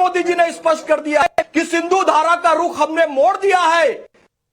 मोदी जी ने स्पष्ट कर दिया है कि सिंधु धारा का रुख हमने मोड़ दिया है,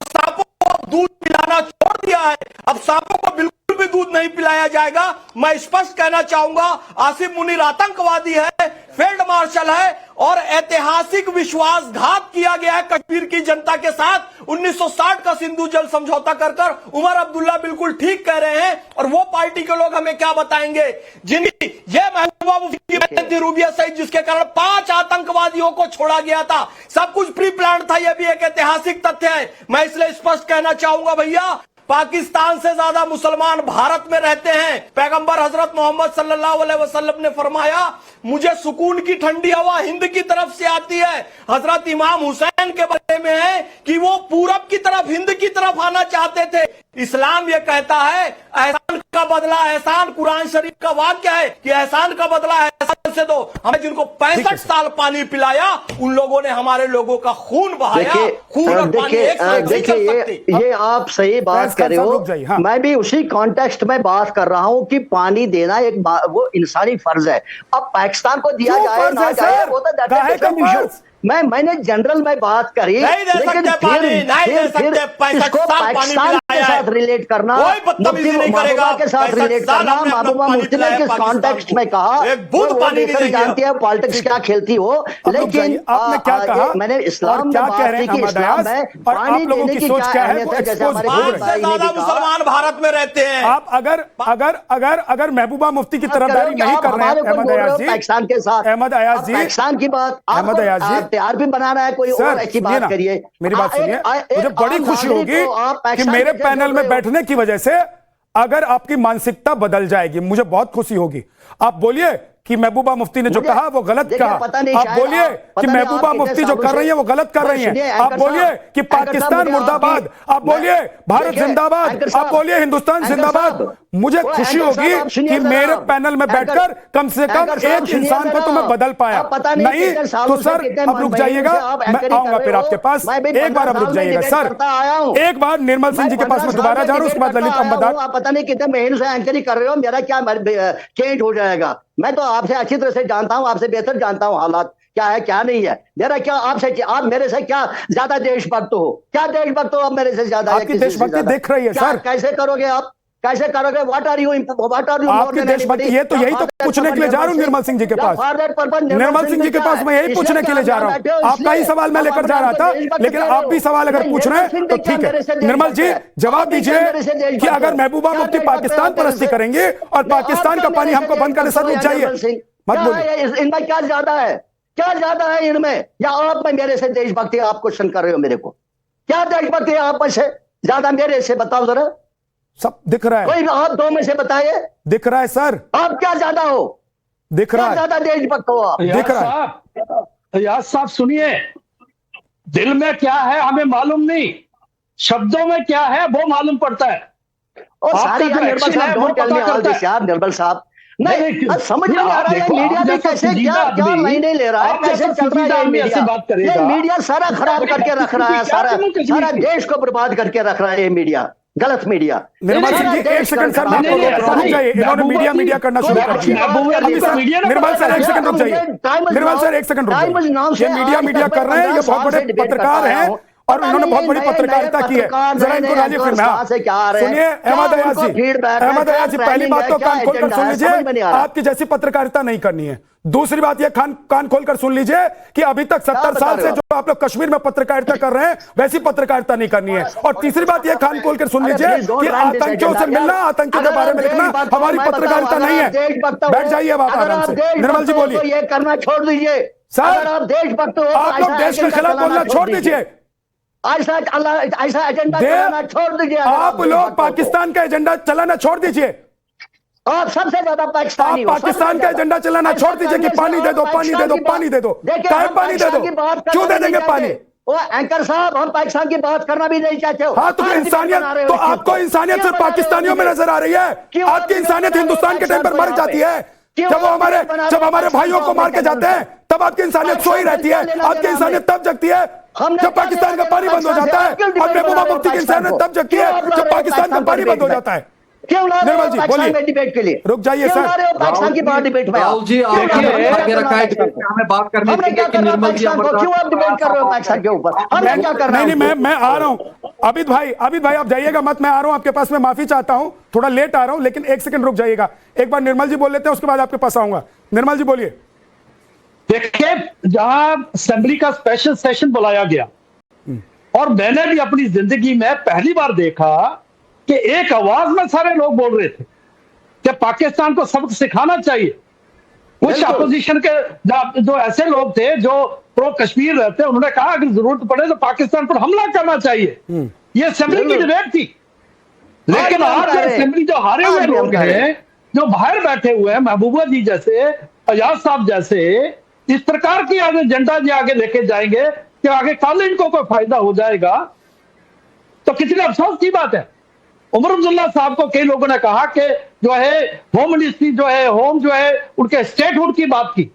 सांपों को दूध पिलाना छोड़ दिया है, अब सांपों को बिल्कुल भी दूध नहीं पिलाया जाएगा। मैं स्पष्ट कहना चाहूंगा, आसिफ मुनीर आतंकवादी है, फील्ड मार्शल है और ऐतिहासिक विश्वासघात किया गया है कश्मीर की जनता के साथ। 1960 का सिंधु जल समझौता कर उमर अब्दुल्ला बिल्कुल ठीक कह रहे हैं। और वो पार्टी के लोग हमें क्या बताएंगे जिनकी ये महबूबा मुफ्ती रूबिया सहित जिसके कारण 5 आतंकवादियों को छोड़ा गया था, सब कुछ प्री प्लान था, यह भी एक ऐतिहासिक तथ्य है। मैं इसलिए स्पष्ट कहना चाहूंगा भैया, पाकिस्तान से ज्यादा मुसलमान भारत में रहते हैं। पैगंबर हजरत मोहम्मद सल्लल्लाहु अलैहि वसल्लम ने फरमाया, मुझे सुकून की ठंडी हवा हिंद की तरफ से आती है। हजरत इमाम हुसैन के बारे में है कि वो पूरब की तरफ, हिंद की तरफ आना चाहते थे। इस्लाम ये कहता है एहसान का बदला एहसान, कुरान शरीफ का वाक्य है कि एहसान का बदला एहसान से दो। हमें जिनको 65 साल पानी पिलाया, उन लोगों ने हमारे लोगों का खून बहाया। खून और पानी एक साथ नहीं चल सकते। ये आप सही बात कर रहे हो। हाँ। मैं भी उसी कॉन्टेक्स्ट में बात कर रहा हूं कि पानी देना एक वो इंसानी फर्ज है। अब पाकिस्तान को दिया जाए ना जाए वो तो मैंने जनरल में बात करी, लेकिन फिर इसको पाकिस्तान के साथ रिलेट करना, महबूबा के साथ रिलेट करना। महबूबा मुफ्ती ने किस कॉन्टेक्स्ट में कहा वो बेहतर जानती है पॉलिटिक्स क्या खेलती हो। लेकिन आपने क्या कहा, मैंने इस्लाम में बात की कि इस्लाम में पानी देने की क्या अहमियत है। जैसे हमारे मुसलमान भारत में रहते हैं। आप अगर महबूबा मुफ्ती की तरफदारी नहीं कर रहे हैं पाकिस्तान के साथ, अहमद अयाज जी, पाकिस्तान की बात, अहमद अयाज जी तैयार भी बनाना है कोई और अच्छी बात करिए। मेरी बात सुनिए, मुझे बड़ी खुशी होगी कि मेरे पैनल में बैठने की वजह से अगर आपकी मानसिकता बदल जाएगी, मुझे बहुत खुशी होगी। आप बोलिए कि महबूबा मुफ्ती ने जो कहा वो गलत कहा। आप बोलिए कि महबूबा मुफ्ती जो कर रही है वो गलत कर रही है। आप बोलिए कि पाकिस्तान मुर्दाबाद, आप बोलिए भारत जिंदाबाद, आप बोलिए हिंदुस्तान जिंदाबाद। मुझे खुशी होगी कि मेरे पैनल में बैठकर कम से कम एक इंसान को तो मैं बदल पाया। नहीं तो सर अब रुक जाइएगा, मैं आऊंगा फिर आपके पास। एक बार अब रुक जाइएगा सर, एक बार निर्मल सिंह जी के पास मैं दोबारा जा रहा हूं, उसके बाद ललित अम्बदार। पता नहीं कितने महीने से एंकरिंग कर रहे हो, मेरा क्या चेंज हो जाएगा। मैं तो आपसे अच्छी तरह से जानता हूं, आपसे बेहतर जानता हूं हालात क्या है क्या नहीं है। मेरा क्या आपसे, आप मेरे से क्या ज्यादा देशभक्त हो, क्या देशभक्त हो आप मेरे से ज्यादा? आपकी देशभक्ति दिख रही है सर। कैसे करोगे आप, कैसे करोगे? व्हाट आर यू आपकी देशभक्ति? ये तो यही तो पूछने के लिए जा रहा हूं निर्मल सिंह जी के पास। निर्मल सिंह जी के पास मैं यही पूछने के लिए जा रहा हूं। आपका ही सवाल मैं लेकर जा रहा था, लेकिन आप भी सवाल अगर पूछ रहे हैं तो ठीक है। निर्मल जी जवाब दीजिए कि अगर महबूबा मुफ्ती पाकिस्तान परस्ती करेंगे और पाकिस्तान का पानी हमको बंद करने से रुक जाइए, मत बोलिए। इनमें क्या ज्यादा है, क्या ज्यादा है इनमें? या आप में मेरे से देशभक्ति आप क्वेश्चन कर रहे हो मेरे को? क्या देशभक्ति है आप में से ज्यादा मेरे से? बताओ जरा, सब दिख रहा है। कोई आप दो में से बताइए। दिख रहा है सर। आप क्या ज्यादा हो? दिख रहा है, ज्यादा देशभक्त हो आप? दिख रहा है। यार साहब सुनिए, दिल में क्या है हमें मालूम नहीं, शब्दों में क्या है वो मालूम पड़ता है। और सारी निर्मल साहब don't tell me all this यार। निर्मल साहब नहीं समझ में आ रहा है मीडिया भी कैसे क्या लाइनें ले रहा है, कैसे चल रहा है ये मीडिया सारा खराब करके रख रहा है, सारा देश को बर्बाद करके रख रहा है ये मीडिया, गलत मीडिया। निर्मल सिंह जी एक सेकंड सर, मैं रुक जाइए, इन्होंने मीडिया करना शुरू कर दिया। निर्मल सर एक सेकंड रुक जाइए, निर्मल सर एक सेकंड रुक जाइए। ये मीडिया कर रहे हैं, ये बहुत बड़े पत्रकार हैं और इन्होंने बहुत बड़ी पत्रकारिता की है। जरा इनको डालिए फिर में। सुनिए अहमद अयाज जी, पहली बात तो कान खोलकर सुन लीजिए, आपकी जैसी पत्रकारिता नहीं करनी है। दूसरी बात ये कान खोलकर सुन लीजिए कि अभी तक 70 साल से जो आप लोग कश्मीर में पत्रकारिता कर रहे हैं वैसी पत्रकारिता नहीं करनी है। और तीसरी बात ये कान खोलकर सुन लीजिए कि आतंकियों से मिलना, आतंकियों के बारे में लिखना हमारी पत्रकारिता नहीं है। बैठ जाइए अब आप आराम से। निर्मल जी बोलिए। ये करना छोड़ दीजिए सर, आप देशभक्त हो, आप लोग देश के खिलाफ बोलना छोड़ दीजिए, ऐसा एजेंडा चलाना छोड़ दीजिए। आप लोग पाकिस्तान का एजेंडा चलाना छोड़ दीजिए। आप सबसे ज्यादा पाकिस्तानी हो। पाकिस्तान का एजेंडा चलाना छोड़ दीजिए कि पानी दे दो, पानी दे दो, पानी दे दो। क्या पानी दे दो? क्यों दे देंगे पानी? वो एंकर साहब, हम पाकिस्तान की बात करना भी नहीं चाहते हो। हाँ तो इंसानियत, तो आपको इंसानियत सिर्फ पाकिस्तानियों में नजर आ रही है। आपकी इंसानियत हिंदुस्तान के टाइम पर मर जाती है। जब हमारे भाइयों को मार के जाते हैं तब आपकी इंसानियत सोई रहती है। आपकी इंसानियत तब जगती है जब पाकिस्तान का पानी बंद हो जाता है, और महबूबा मुफ्ती की इंसानियत तब जगती है जब पाकिस्तान का पानी बंद हो जाता है। क्यों ला रहे हो निर्मल जी, पाकिस्तान बोलिए। में डिबेट के लिए? रुक जाइए क्यों सर। ला रहे हो पाकिस्तान की बात डिबेट में? राहुल जी, क्यों ला रहे हो? आगे रखा है हमें बात करने हमने क्या कि करना निर्मल जी पाकिस्तान को? क्यों आप डिबेट कर रहे हो पाकिस्तान के ऊपर? हमने क्या करना? नहीं मैं आ रहा हूं। अबिद भाई आप जाइएगा मत, मैं आ रहा हूं आपके पास। मैं माफी चाहता हूं, थोड़ा लेट आ रहा हूं, लेकिन एक सेकंड रुक जाइएगा। एक बार निर्मल जी बोल लेते हैं, उसके बाद आपके पास आऊंगा। निर्मल जी बोलिए। देखिए, जहां असेंबली का स्पेशल सेशन बुलाया गया और मैंने भी अपनी जिंदगी में पहली बार देखा कि एक आवाज में सारे लोग बोल रहे थे कि पाकिस्तान को सबक सिखाना चाहिए। कुछ अपोजिशन के जो ऐसे लोग थे जो प्रो कश्मीर रहते, उन्होंने कहा अगर जरूरत पड़े तो पाकिस्तान पर हमला करना चाहिए। ये असेंबली की डिबेट थी। लेकिन आज असेंबली जो हारे हुए लोग हैं, जो बाहर बैठे हुए हैं, महबूबा जी जैसे, अजाज साहब जैसे, इस प्रकार की आगे एजेंडा जी आगे लेके जाएंगे कि आगे कल इनको कोई फायदा हो जाएगा, तो कितने अफसोस की बात है। उमर अब्दुल्ला साहब को कई लोगों ने कहा कि जो है होम मिनिस्ट्री जो है, होम जो है, उनके स्टेटहुड की बात की।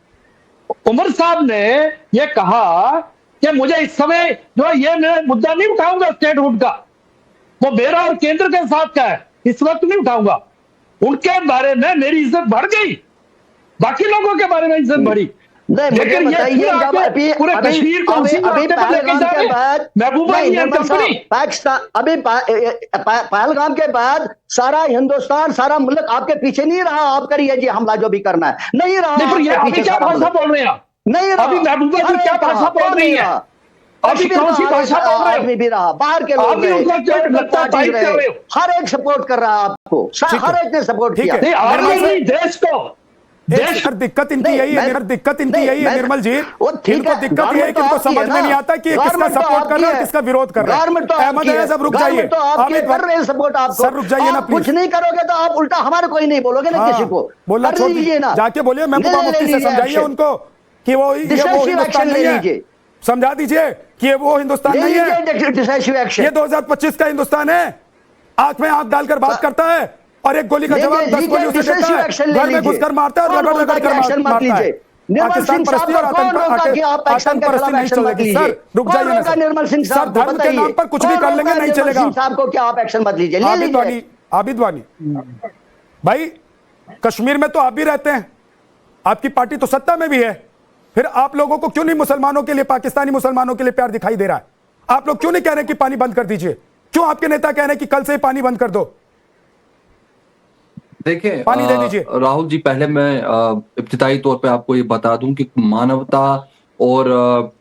उमर साहब ने यह कहा कि मुझे इस समय जो है ये मैं मुद्दा नहीं उठाऊंगा स्टेटहुड का, वो मेरा और केंद्र के साथ का है, इस वक्त नहीं उठाऊंगा। उनके बारे में मेरी इज्जत बढ़ गई, बाकी लोगों के बारे में इज्जत बढ़ी। लेकिन बताइए, जब पूरे कश्मीर को अभी पहलगाम के बाद महबूबा जी एंड कंपनी, पाकिस्तान अभी पहलगाम के बाद सारा हिंदुस्तान, सारा मुल्क आपके पीछे नहीं रहा। आप करिए जी हमला जो भी करना है, नहीं रहा। अभी क्या भाषा बोल रहे हैं? नहीं रहा। अभी महबूबा जी क्या भाषा बोल रही है? अभी भी कौन सी भाषा बोल रहे आदमी भी रहा, बाहर के लोग हर एक सपोर्ट कर रहा है आपको, हर एक ने सपोर्ट किया। देश को दिक्कत इनकी यही है, दिक्कत इनकी यही है निर्मल जी। इनको दिक्कत ये है कि इनको समझ में नहीं आता कि किसका सपोर्ट कर रहा है, किसका विरोध कर रहा है। अहमद है, सब रुक जाइए, सपोर्ट आपको। सर रुक जाइए ना प्लीज। कुछ नहीं करोगे तो आप उल्टा हमारे कोई नहीं बोलोगे ना, किसी को बोलना छोड़ दीजिए ना, जाके बोलिए महबूबा मुफ्ती से समझाइए उनको कि वो हिंदुस्तान नहीं है। समझा दीजिए कि वो हिंदुस्तान नहीं है, ये 2025 का हिंदुस्तान है। आंख में आंख डालकर बात करता है और एक गोली का जवाब 10 गोली उसे देता है, घर में घुसकर मारता है और रगड़ कर मारता है। पाकिस्तान परस्ती और आतंक परस्ती नहीं चलेगी। सर रुक जाइए ना, निर्मल सिंह सर धर्म के नाम पर कुछ भी कर लेंगे, नहीं चलेगा। साहब को क्या आप एक्शन मत लीजिए। आबिद वानी भाई, कश्मीर में तो आप भी रहते हैं, आपकी पार्टी तो सत्ता में भी है, फिर आप लोगों को क्यों नहीं मुसलमानों के लिए, पाकिस्तानी मुसलमानों के लिए प्यार दिखाई दे रहा है? आप लोग क्यों नहीं कह रहे कि पानी बंद कर दीजिए? क्यों आपके नेता कह रहे हैं कि कल से पानी बंद कर दो? देखिए पानी दे दीजिए। राहुल जी, पहले मैं इब्तिदाई तौर पे आपको ये बता दूं कि मानवता और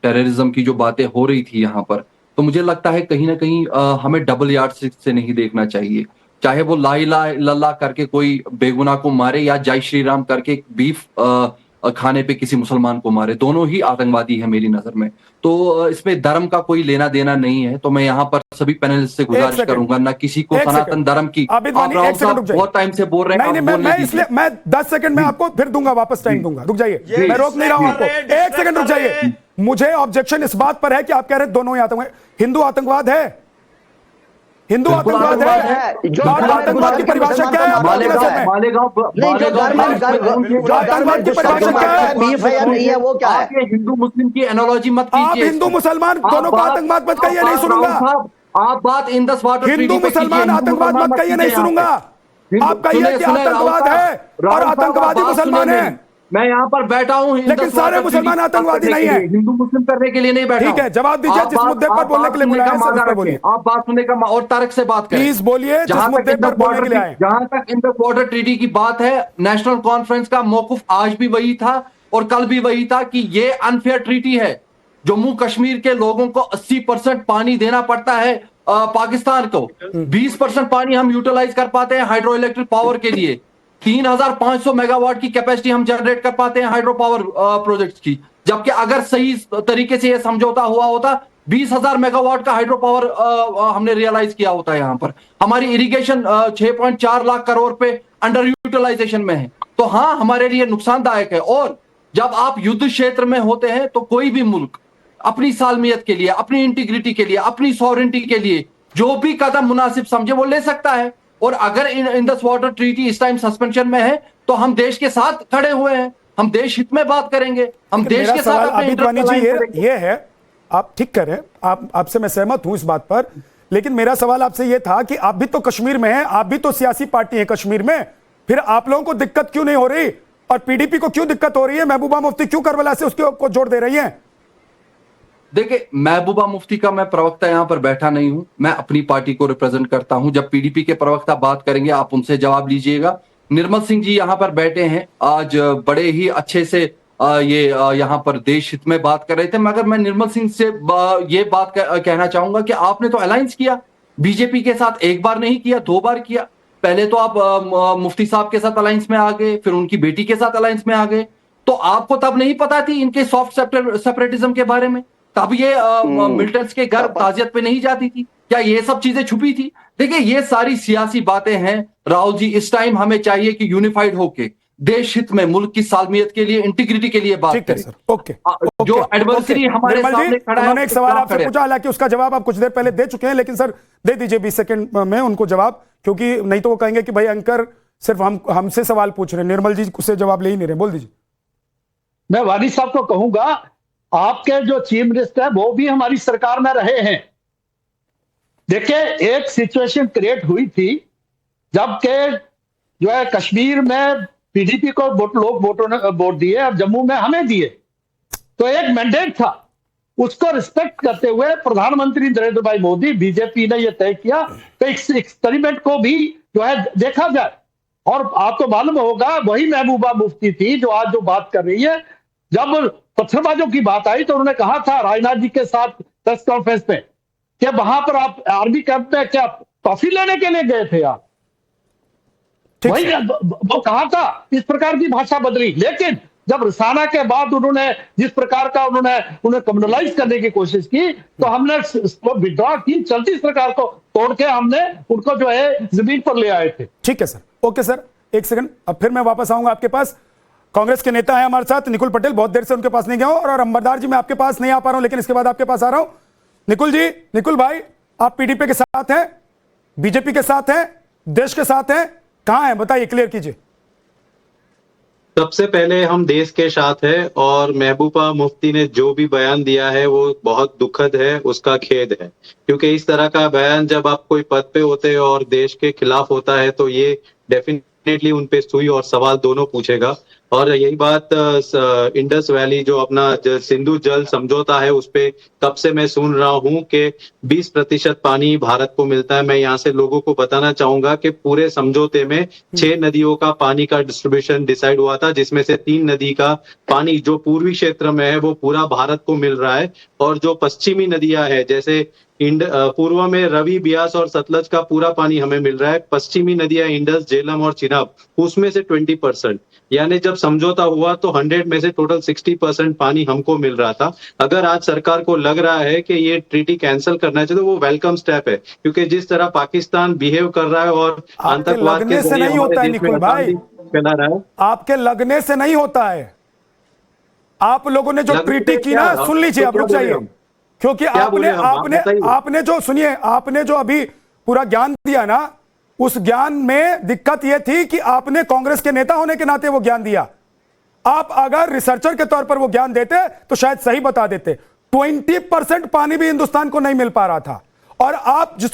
टेररिज्म की जो बातें हो रही थी यहाँ पर, तो मुझे लगता है कहीं ना कहीं हमें डबल यार्ड से नहीं देखना चाहिए। चाहे वो ला इलाहा इल्लल्लाह करके कोई बेगुनाह को मारे या जय श्री राम करके बीफ खाने पे किसी मुसलमान को मारे, दोनों ही आतंकवादी है मेरी नजर में। तो इसमें धर्म का कोई लेना देना नहीं है। तो मैं यहाँ पर सभी पैनलिस्ट से गुजारिश करूंगा, ना किसी को सनातन धर्म की, बहुत टाइम से बोल रहे हैं, मैं 10 सेकंड में आपको फिर दूंगा, वापस टाइम दूंगा, रुक जाइए, मैं रोक नहीं रहा हूं आपको, 1 सेकंड रुक जाइए। मुझे ऑब्जेक्शन इस बात पर है कि आप कह रहे हैं दोनों ही आतंकवाद। हिंदू आतंकवाद है, हिंदू आतंकवाद है। जो आतंकवाद की परिभाषा क्या है? मालेगांव आतंकवाद की परिभाषा क्या है? बीफ है या नहीं है, वो क्या है? हिंदू मुस्लिम की एनालॉजी मत आप कीजिए। हिंदू मुसलमान दोनों को आतंकवाद मत कहिए, नहीं सुनूंगा। आप बात इंदस वाटर हिंदू मुसलमान आतंकवाद मत कहिए, नहीं सुनूंगा। आप कहिए कि आतंकवाद है और आतंकवादी मुसलमान है। मैं यहाँ पर बैठा हूँ, लेकिन सारे मुसलमान आतंकवादी नहीं है। हिंदू मुस्लिम करने के लिए नहीं बैठा। ठीक है, जवाब दीजिए, जिस मुद्दे पर बोलने के लिए बुलाया है बोलिए। आप बात सुनने का और तारक से बात करें प्लीज बोलिए, जिस मुद्दे पर बोलने के लिए आए। जहां तक इंडस वाटर ट्रीटी की बात है, नेशनल कॉन्फ्रेंस का मौकुफ आज भी वही था और कल भी वही था कि ये अनफेयर ट्रीटी है। जम्मू कश्मीर के लोगों को 80% पानी देना पड़ता है पाकिस्तान को, 20% पानी हम यूटिलाइज कर पाते हैं हाइड्रो इलेक्ट्रिक पावर के लिए। 3500 मेगावाट की कैपेसिटी हम जनरेट कर पाते हैं हाइड्रो पावर प्रोजेक्ट्स की, जबकि अगर सही तरीके से यह समझौता हुआ होता 20,000 मेगावाट का हाइड्रो पावर हमने रियलाइज किया होता है। यहाँ पर हमारी इरिगेशन 6.4 लाख करोड़ पे अंडर यूटिलाइजेशन में है। तो हाँ, हमारे लिए नुकसानदायक है। और जब आप युद्ध क्षेत्र में होते हैं तो कोई भी मुल्क अपनी सालमियत के लिए, अपनी इंटीग्रिटी के लिए, अपनी सॉवरेंटी के लिए जो भी कदम मुनासिब समझे वो ले सकता है। और अगर इंडस वाटर ट्रीटी इस टाइम सस्पेंशन में है तो हम देश के साथ खड़े हुए हैं, हम देश हित में बात करेंगे, हम देश के साथ। आबिद वानी जी, ये है, आप ठीक करें, आपसे मैं सहमत हूं इस बात पर, लेकिन मेरा सवाल आपसे यह था कि आप भी तो कश्मीर में हैं, आप भी तो सियासी पार्टी है कश्मीर में, फिर आप लोगों को दिक्कत क्यों नहीं हो रही और पीडीपी को क्यों दिक्कत हो रही है? महबूबा मुफ्ती क्यों करबला से उसको जोड़ दे रही है? देखिए, महबूबा मुफ्ती का मैं प्रवक्ता यहां पर बैठा नहीं हूं, मैं अपनी पार्टी को रिप्रेजेंट करता हूं। जब पीडीपी के प्रवक्ता बात करेंगे आप उनसे जवाब लीजिएगा। निर्मल सिंह जी यहां पर बैठे हैं, आज बड़े ही अच्छे से ये यहां पर देश हित में बात कर रहे थे, मगर मैं निर्मल सिंह से ये बात कहना चाहूंगा कि आपने तो अलायंस किया बीजेपी के साथ, एक बार नहीं किया, 2 बार किया। पहले तो आप मुफ्ती साहब के साथ अलायंस में आ गए, फिर उनकी बेटी के साथ अलायंस में आ गए, तो आपको तब नहीं पता थी इनके सॉफ्ट सेपरेटिज्म के बारे में? तब ये मिलिटेंट्स के घर ताजियत पे नहीं जाती थी क्या? ये सब चीजें छुपी थी? देखिए, ये सारी सियासी बातें हैं राहुल जी। इस टाइम हमें चाहिए कि यूनिफाइड होके देश हित में, मुल्क की सालमियत के लिए, इंटीग्रिटी के लिए बात करें। ओके, जो एडवर्सरी हमारे सामने खड़ा है, उन्होंने एक सवाल आपसे पूछा, हालांकि उसका जवाब आप कुछ देर पहले दे चुके हैं, लेकिन सर दे दीजिए 20 सेकंड में उनको जवाब, क्योंकि नहीं तो वो कहेंगे कि भाई एंकर सिर्फ हमसे सवाल पूछ रहे हैं, निर्मल जी उससे जवाब ले ही नहीं रहे। बोल दीजिए। मैं वानी साहब को कहूंगा, आपके जो चीफ मिनिस्टर है वो भी हमारी सरकार में रहे हैं। देखिए, एक सिचुएशन क्रिएट हुई थी जबकि जो है कश्मीर में पीडीपी को लोग वोटों ने वोट दिए और जम्मू में हमें दिए, तो एक मैंडेट था, उसको रिस्पेक्ट करते हुए प्रधानमंत्री नरेंद्र भाई मोदी, बीजेपी ने यह तय किया कि इस एक्सपेरिमेंट को भी जो है देखा जाए। और आपको मालूम होगा, वही महबूबा मुफ्ती थी जो आज जो बात कर रही है। जब पत्थरबाजों की बात आई तो उन्होंने कहा था राजनाथ जी के साथ प्रेस कॉन्फ्रेंस में कि वहां पर आप आर्मी कैंप में क्या कॉफी लेने के लिए गए थे आप? वही वो कहा था, इस प्रकार की भाषा बदली। लेकिन जब रिसाना के बाद उन्होंने जिस प्रकार का उन्हें कम्युनलाइज करने की कोशिश की, तो हमने विड्रॉ की, चलती सरकार को तोड़ के हमने उनको जो है जमीन पर ले आए थे। ठीक है सर, ओके सर, एक सेकंड, अब फिर मैं वापस आऊंगा आपके पास। कांग्रेस के नेता हैं हमारे साथ, निकुल पटेल, बहुत देर से उनके पास नहीं गया हूं, और अंबरदार जी मैं आपके पास नहीं आ पा रहा हूं, लेकिन इसके बाद आपके पास आ रहा हूं। निकुल जी, निकुल भाई, आप पीडीपी के साथ हैं, बीजेपी के साथ हैं, देश के साथ हैं, कहां हैं बताइए, क्लियर कीजिए। सबसे पहले हम देश के साथ है, और महबूबा मुफ्ती ने जो भी बयान दिया है वो बहुत दुखद है, उसका खेद है, क्योंकि इस तरह का बयान जब आप कोई पद पे होते हैं और देश के खिलाफ होता है तो ये डेफिनेटली उन पे सुई और सवाल दोनों पूछेगा। और यही बात इंडस वैली जो अपना सिंधु जल समझौता है उस पे कब से मैं सुन रहा हूं कि 20% पानी भारत को मिलता है। मैं यहाँ से लोगों को बताना चाहूंगा कि पूरे समझौते में 6 नदियों का पानी का डिस्ट्रीब्यूशन डिसाइड हुआ था, जिसमें से 3 नदी का पानी जो पूर्वी क्षेत्र में है वो पूरा भारत को मिल रहा है, और जो पश्चिमी नदियां है जैसे पूर्व में रवि, ब्यास और सतलज का पूरा पानी हमें मिल रहा है। पश्चिमी नदियां इंडस, झेलम और चिनाब, उसमें से 20%, यानी जब समझौता हुआ तो 100 में से टोटल 60% पानी हमको मिल रहा था। अगर आज सरकार को लग रहा है कि ये ट्रीटी कैंसिल करना चाहिए तो वो वेलकम स्टेप है, क्योंकि जिस तरह पाकिस्तान बिहेव कर रहा है और आतंकवाद के से नहीं होता है निकुल भाई, फैला रहा है, आपके लगने से नहीं होता है। आप लोगों ने जो ट्रीटी की ना, सुन लीजिए, आप रुक जाइए, क्योंकि आपने जो, सुनिए, आपने जो अभी पूरा ज्ञान दिया ना, उस ज्ञान में दिक्कत यह थी कि आपने कांग्रेस के नेता होने के नाते वो ज्ञान दिया। आप अगर रिसर्चर के तौर पर वो ज्ञान देते तो शायद सही बता देते। 20% पानी भी हिंदुस्तान को नहीं मिल पा रहा था, और आप जिस